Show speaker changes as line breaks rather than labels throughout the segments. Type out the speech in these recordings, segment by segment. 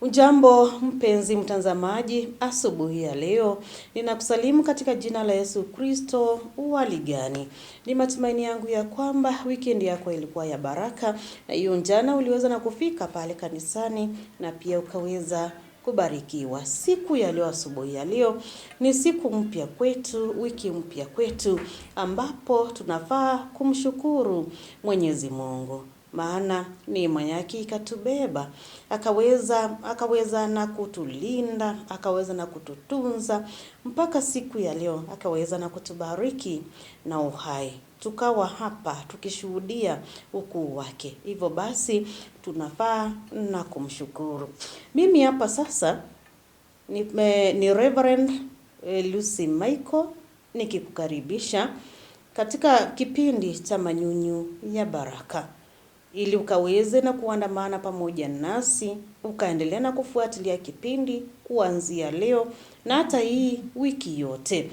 Ujambo mpenzi mtazamaji, asubuhi ya leo ninakusalimu katika jina la Yesu Kristo. Hali gani? Ni matumaini yangu ya kwamba weekend yako ilikuwa ya baraka, na hiyo jana uliweza na kufika pale kanisani na pia ukaweza kubarikiwa. Siku ya leo, asubuhi ya leo ni siku mpya kwetu, wiki mpya kwetu, ambapo tunafaa kumshukuru Mwenyezi Mungu. Maana neema yake ikatubeba, akaweza na kutulinda, akaweza na kututunza mpaka siku ya leo, akaweza na kutubariki na uhai. Tukawa hapa tukishuhudia ukuu wake. Hivyo basi tunafaa na kumshukuru. Mimi hapa sasa ni Reverend Lucy Michael, nikikukaribisha katika kipindi cha Manyunyu ya Baraka, ili ukaweze na kuandamana pamoja nasi, ukaendelea na kufuatilia kipindi kuanzia leo na hata hii wiki yote.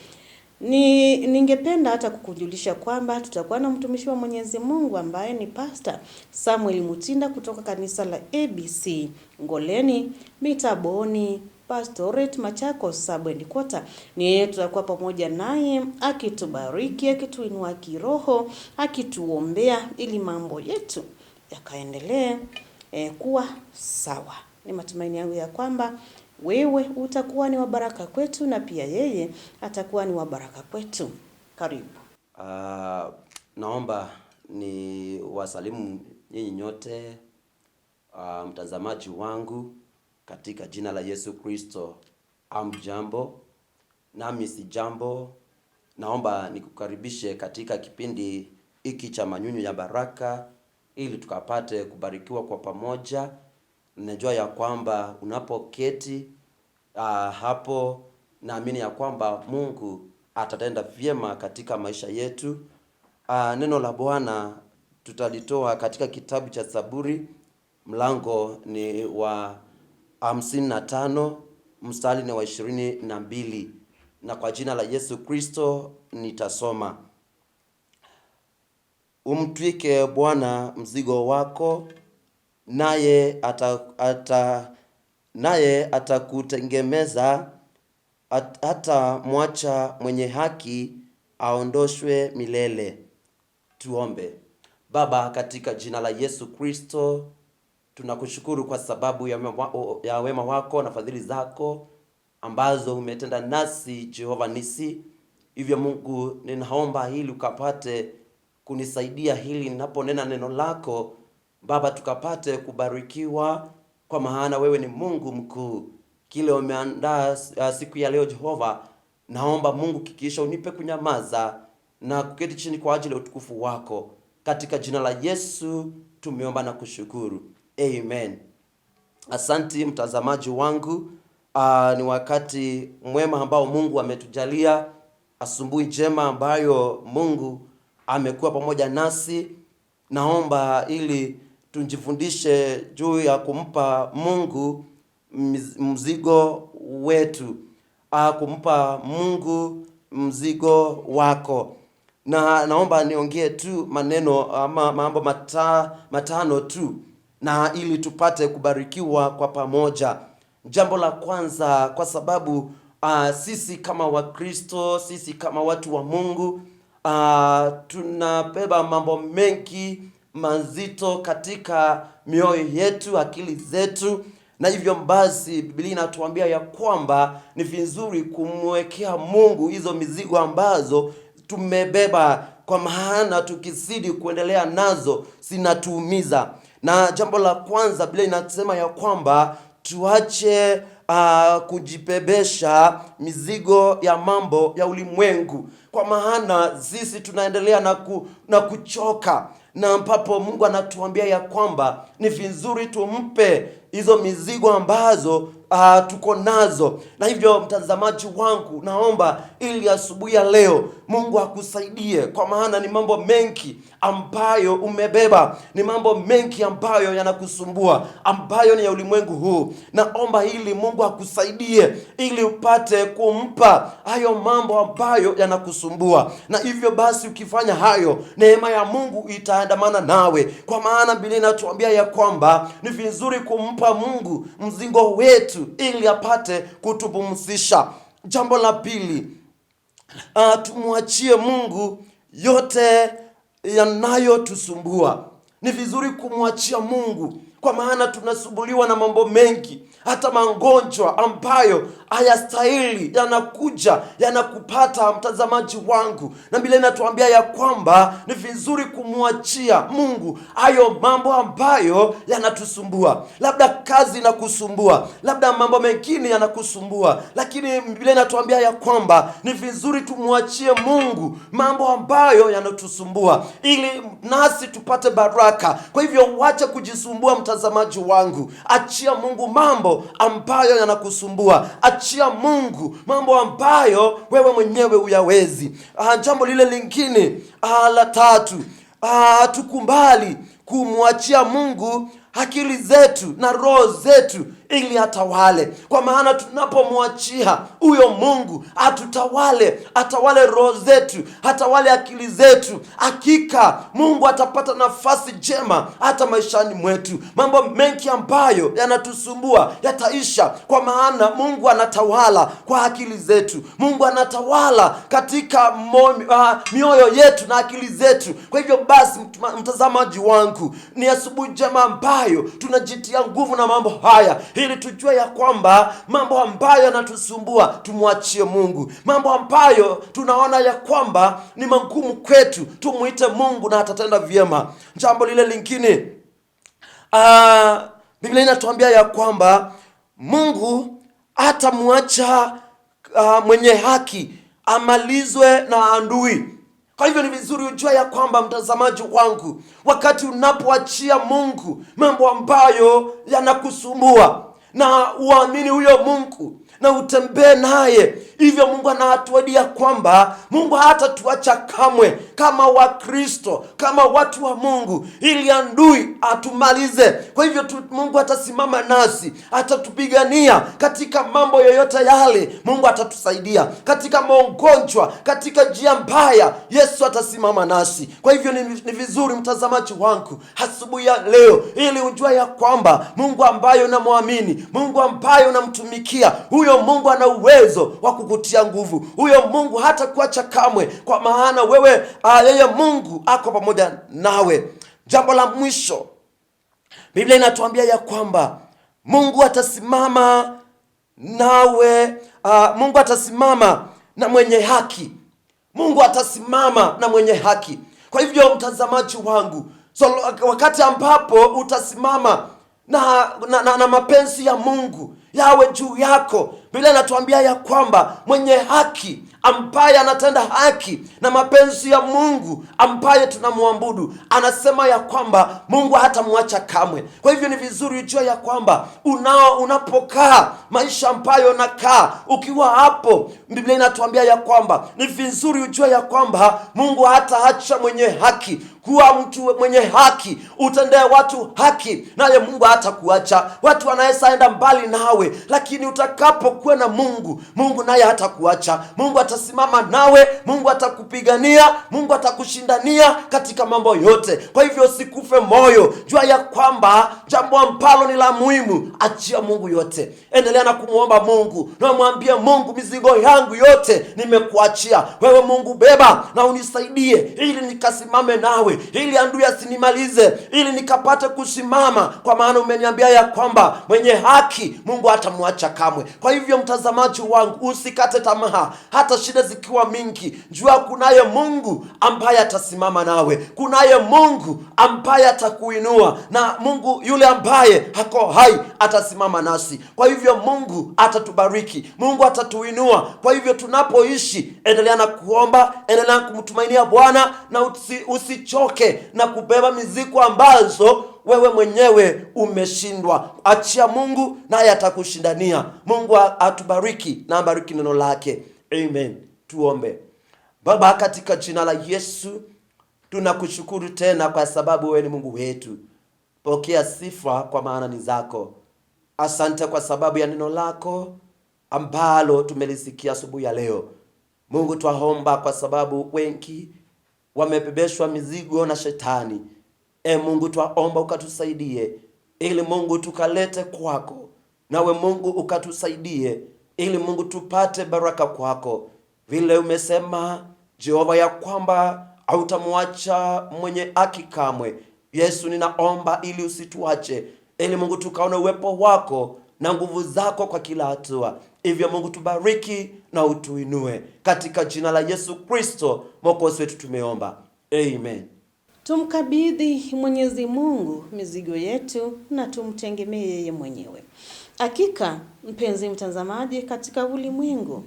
Ningependa hata kukujulisha kwamba tutakuwa na mtumishi wa Mwenyezi Mungu ambaye ni Pastor Samuel Mutinda kutoka kanisa la ABC Ngoleni Mitaboni Pastorate Machakos Sub-Headquarters. Ni tutakuwa pamoja naye akitubariki, akituinua kiroho, akituombea ili mambo yetu yakaendelee kuwa sawa. Ni matumaini yangu ya kwamba wewe utakuwa ni wa baraka kwetu na pia yeye atakuwa ni wa baraka kwetu. Karibu.
Naomba ni wasalimu nyinyi nyote mtazamaji wangu katika jina la Yesu Kristo. Amjambo, nami si jambo. Naomba nikukaribishe katika kipindi hiki cha Manyunyu ya Baraka ili tukapate kubarikiwa kwa pamoja. Najua ya kwamba unapoketi hapo, naamini ya kwamba Mungu atatenda vyema katika maisha yetu. Neno la Bwana tutalitoa katika kitabu cha Zaburi, mlango ni wa 55, mstari ni wa 22, na kwa jina la Yesu Kristo nitasoma. Umtwike Bwana mzigo wako, naye atakutengemeza, hata mwacha mwenye haki aondoshwe milele. Tuombe. Baba, katika jina la Yesu Kristo tunakushukuru kwa sababu ya wema wako na fadhili zako ambazo umetenda nasi, Jehova Nisi. Hivyo Mungu, ninaomba hili ukapate kunisaidia hili ninaponena neno lako Baba, tukapate kubarikiwa, kwa maana wewe ni Mungu mkuu. Kile umeandaa siku ya leo Jehova, naomba Mungu kikisha unipe kunyamaza na kuketi chini kwa ajili ya utukufu wako. Katika jina la Yesu tumeomba na kushukuru. Amen. Asanti mtazamaji wangu. Ni wakati mwema ambao Mungu ametujalia, asubuhi njema ambayo Mungu amekuwa pamoja nasi. Naomba ili tujifundishe juu ya kumpa Mungu mzigo wetu. Kumpa Mungu mzigo wako. Na naomba niongee tu maneno ama mambo matano tu, na ili tupate kubarikiwa kwa pamoja. Jambo la kwanza, kwa sababu sisi kama Wakristo, sisi kama watu wa Mungu, tunabeba mambo mengi mazito katika mioyo yetu, akili zetu, na hivyo basi Biblia inatuambia ya kwamba ni vizuri kumwekea Mungu hizo mizigo ambazo tumebeba, kwa maana tukizidi kuendelea nazo zinatuumiza. Na jambo la kwanza, Biblia inasema ya kwamba tuache kujibebesha mizigo ya mambo ya ulimwengu, kwa maana sisi tunaendelea na kuchoka, na ambapo Mungu anatuambia ya kwamba ni vizuri tumpe hizo mizigo ambazo tuko nazo. Na hivyo mtazamaji wangu, naomba ili asubuhi ya leo Mungu akusaidie, kwa maana ni mambo mengi ambayo umebeba, ni mambo mengi ambayo yanakusumbua, ambayo ni ya ulimwengu huu. Naomba ili Mungu akusaidie ili upate kumpa hayo mambo ambayo yanakusumbua. Na hivyo basi ukifanya hayo, neema ya Mungu itaandamana nawe, kwa maana Biblia inatuambia ya kwamba ni vizuri kumpa Mungu mzigo wetu ili apate kutupumzisha. Jambo la pili, tumwachie Mungu yote yanayotusumbua. Ni vizuri kumwachia Mungu, kwa maana tunasumbuliwa na mambo mengi, hata magonjwa ambayo hayastahili yanakuja yanakupata, mtazamaji wangu. Na Biblia inatuambia ya kwamba ni vizuri kumwachia Mungu hayo mambo ambayo yanatusumbua. Labda kazi inakusumbua, labda mambo mengine yanakusumbua, lakini Biblia inatuambia ya kwamba ni vizuri tumwachie Mungu mambo ambayo yanatusumbua ili nasi tupate baraka. Kwa hivyo wacha kujisumbua, mtazamaji wangu. Achia Mungu mambo ambayo yanakusumbua. Achia Mungu mambo ambayo wewe mwenyewe uyawezi. Jambo lile lingine la tatu, tukubali kumwachia Mungu akili zetu na roho zetu ili atawale. Kwa maana tunapomwachia huyo Mungu atawale roho zetu, atawale akili zetu, hakika Mungu atapata nafasi njema hata maishani mwetu. Mambo mengi ambayo yanatusumbua yataisha, kwa maana Mungu anatawala kwa akili zetu. Mungu anatawala katika mioyo yetu na akili zetu. Kwa hivyo basi, mtazamaji wangu, ni asubuhi njema ambayo tunajitia nguvu na mambo haya ili tujue ya kwamba mambo ambayo yanatusumbua tumwachie Mungu. Mambo ambayo tunaona ya kwamba ni magumu kwetu, tumuite Mungu na atatenda vyema. Jambo lile lingine, Biblia inatuambia ya kwamba Mungu hatamwacha mwenye haki amalizwe na adui. Kwa hivyo ni vizuri ujue ya kwamba, mtazamaji wangu, wakati unapoachia Mungu mambo ambayo yanakusumbua na uamini huyo Mungu na utembee naye, hivyo Mungu anatuahidia kwamba Mungu hatatuacha kamwe, kama Wakristo, kama watu wa Mungu, ili adui atumalize. Kwa hivyo Mungu atasimama nasi, atatupigania katika mambo yoyote yale. Mungu atatusaidia katika magonjwa, katika njia mbaya, Yesu atasimama nasi. Kwa hivyo ni vizuri, mtazamaji wangu, asubuhi ya leo, ili ujue ya kwamba Mungu ambaye unamwamini, Mungu ambaye unamtumikia, huyo Mungu ana uwezo wa kukutia nguvu. Huyo Mungu hata kuacha kamwe, kwa maana wewe yeye Mungu ako pamoja nawe. Jambo la mwisho, Biblia inatuambia ya kwamba Mungu atasimama nawe, Mungu atasimama na mwenye haki. Mungu atasimama na mwenye haki. Kwa hivyo mtazamaji wangu, wakati ambapo utasimama na mapenzi ya Mungu yawe juu yako, Biblia inatuambia ya kwamba mwenye haki ambaye anatenda haki na mapenzi ya Mungu ambaye tunamwabudu, anasema ya kwamba Mungu hatamwacha kamwe. Kwa hivyo ni vizuri ujue ya kwamba unapokaa maisha ambayo unakaa, ukiwa hapo, Biblia inatuambia ya kwamba ni vizuri ujue ya kwamba Mungu hataacha mwenye haki kuwa mtu mwenye haki. Utendee watu haki, naye Mungu hatakuacha. Watu wanaweza enda mbali nawe, lakini utakapokuwa na Mungu, Mungu naye hatakuacha. Mungu atasimama nawe, Mungu atakupigania, Mungu atakushindania katika mambo yote. Kwa hivyo usikufe moyo, jua ya kwamba jambo ambalo ni la muhimu, achia Mungu yote. Endelea na kumuomba Mungu, na mwambie Mungu, mizigo yangu yote nimekuachia wewe. Mungu, beba na unisaidie ili nikasimame nawe, ili adui asinimalize, ili nikapate kusimama, kwa maana umeniambia ya kwamba mwenye haki Mungu hatamwacha kamwe. Kwa hivyo mtazamaji wangu, usikate tamaa hata shida zikiwa mingi. Jua kunaye Mungu ambaye atasimama nawe, kunaye Mungu ambaye atakuinua, na Mungu yule ambaye hako hai atasimama nasi. Kwa hivyo Mungu atatubariki, Mungu atatuinua. Kwa hivyo tunapoishi, endelea na kuomba, endelea kumtumainia Bwana, na usichoke na kubeba mizigo ambazo wewe mwenyewe umeshindwa. Achia Mungu naye atakushindania. Mungu atubariki na abariki neno lake. Amen. Tuombe. Baba, katika jina la Yesu Tunakushukuru tena kwa sababu wewe ni Mungu wetu. Pokea sifa kwa maana ni zako. Asante kwa sababu ya neno lako ambalo tumelisikia asubuhi ya leo. Mungu, twaomba kwa sababu wengi wamebebeshwa mizigo na shetani. Mungu, twaomba ukatusaidie ili Mungu tukalete kwako, nawe Mungu ukatusaidie ili Mungu tupate baraka kwako, vile umesema Jehova ya kwamba hautamwacha mwenye haki kamwe. Yesu, ninaomba ili usituache, ili Mungu tukaone uwepo wako na nguvu zako kwa kila hatua. Hivyo Mungu, tubariki na utuinue katika jina la Yesu Kristo Mwokozi wetu tumeomba, amen.
Tumkabidhi Mwenyezi Mungu mizigo yetu na tumtegemee yeye mwenyewe. Hakika mpenzi mtazamaji, katika ulimwengu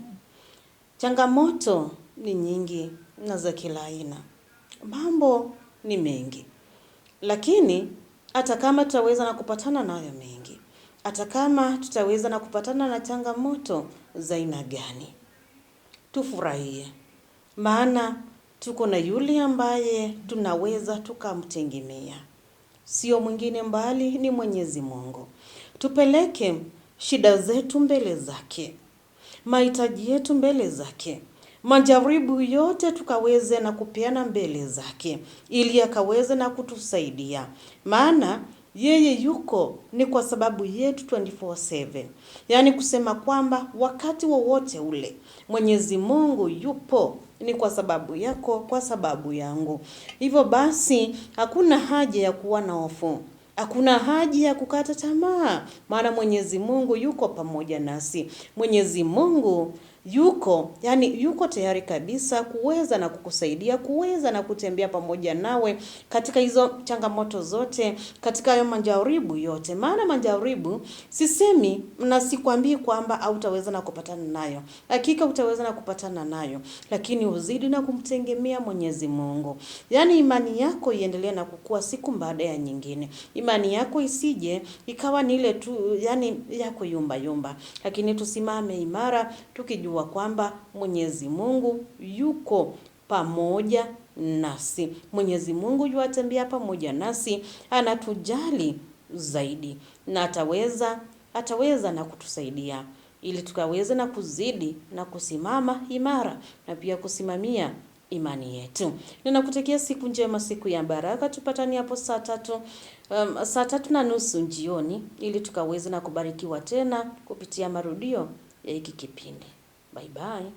changamoto ni nyingi na za kila aina. Mambo ni mengi. Lakini hata kama tutaweza na kupatana nayo mengi, hata kama tutaweza na kupatana na changamoto za aina gani, tufurahie. Maana tuko na yule ambaye tunaweza tukamtegemea. Sio mwingine mbali ni Mwenyezi Mungu. Tupeleke shida zetu mbele zake, mahitaji yetu mbele zake, majaribu yote tukaweze na kupeana mbele zake, ili akaweze na kutusaidia. Maana yeye yuko ni kwa sababu yetu 24/7. Yaani kusema kwamba wakati wowote ule Mwenyezi Mungu yupo ni kwa sababu yako, kwa sababu yangu. Hivyo basi hakuna haja ya kuwa na hofu. Hakuna haja ya kukata tamaa, maana Mwenyezi Mungu yuko pamoja nasi. Mwenyezi Mungu yuko tayari kabisa kuweza na kukusaidia, kuweza na kutembea pamoja nawe katika hizo changamoto zote, katika hayo majaribu yote. Maana majaribu sisemi na sikwambii kwamba hautaweza na kupatana nayo. Hakika utaweza na kupatana nayo, lakini uzidi na kumtegemea Mwenyezi Mungu. Yaani imani yako iendelee na kukua siku baada ya nyingine. Imani yako isije ikawa ni ile tu yani yako yumba. Lakini tusimame imara tukijua kwamba Mwenyezi Mungu yuko pamoja nasi. Mwenyezi Mungu yuatembea pamoja nasi, anatujali zaidi na ataweza na kutusaidia ili tukaweze na kuzidi na kusimama imara na pia kusimamia imani yetu. Ninakutakia siku njema, siku ya baraka. Tupatane hapo saa 3:30 jioni ili tukaweze na kubarikiwa tena kupitia marudio ya hiki kipindi. Bye bye.